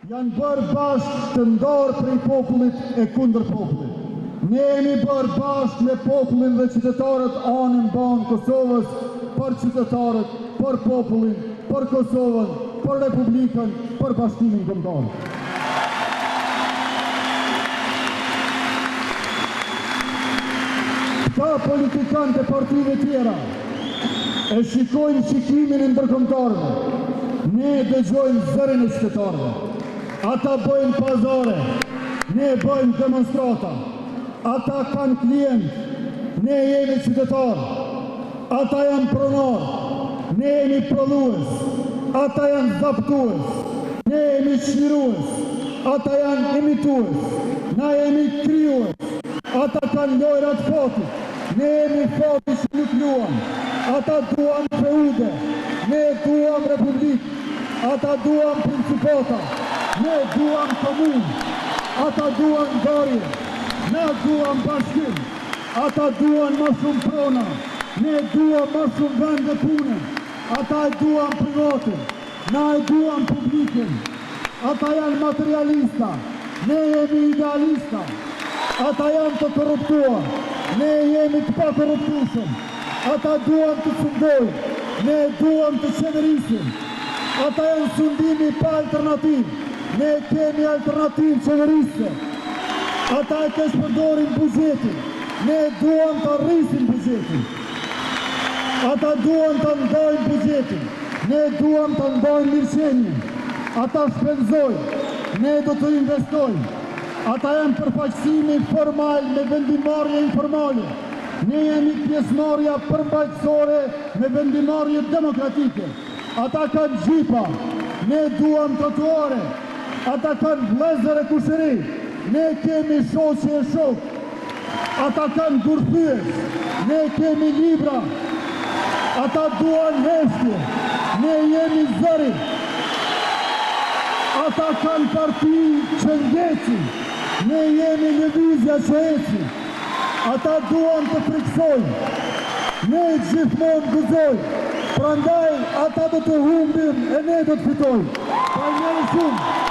janë bërë bashkë të ndarë prej popullit e kundër popullit. Ne jemi bërë bashkë me popullin dhe qytetarët anën banë Kosovës, për qytetarët, për popullin, për Kosovën, për Republikën, për bashkimin kombëtar. Ka politikanë të partive tjera e shikojnë shikimin e ndërkombëtarëve. Ne dëgjojmë zërin e qytetarëve. Ata bëjnë pazare, ne bëjmë demonstrata. Ata kanë klient, ne jemi qytetarë. Ata janë pronar, ne jemi prodhues. Ata janë zaptues, ne jemi çlirues. Ata janë imitues, na jemi krijues. Ata kanë lojrat fotit, ne jemi foti që nuk luam. Ata duan feude, ne duam republikë. Ata duan principata, ne duam komunë. Ata duan ndarje, ne duam bashkim. Ata duan më shumë prona, ne duam më shumë vende pune. Ata e duan privatin, na e duam publikin. Ata janë materialista, ne jemi idealista. Ata janë të korruptuar, ne jemi të pa korruptueshëm. Ata duan të sundojnë, ne duam të qeverisim. Ata janë sundimi pa alternativë, ne kemi alternativë qeverisë. Ata e kesh përdorin buxhetin, ne duam të rrisim buxhetin. Ata duan të ndajnë buxhetin, ne duam të ndajnë mirëqenien. Ata shpenzojnë, ne do të investojnë. Ata janë përfaqësimi formal me vendimarrje informale. Ne jemi pjesëmarrja përmbajtësore me vendimarrje demokratike. Ata kanë gjipa, ne duam trotuare. Ata kanë vëllezër e kushëri, ne kemi shoqe e shok. Ata kanë gurthyes, ne kemi libra. Ata duan heshtje, ne jemi zëri. Ata kanë parti që ngeci, ne jemi lëvizja që eci. Ata duan të friksojnë, ne gjithmonë gëzojnë. Prandaj ata do të humbin e ne do të fitojnë. Pa njëri shumë.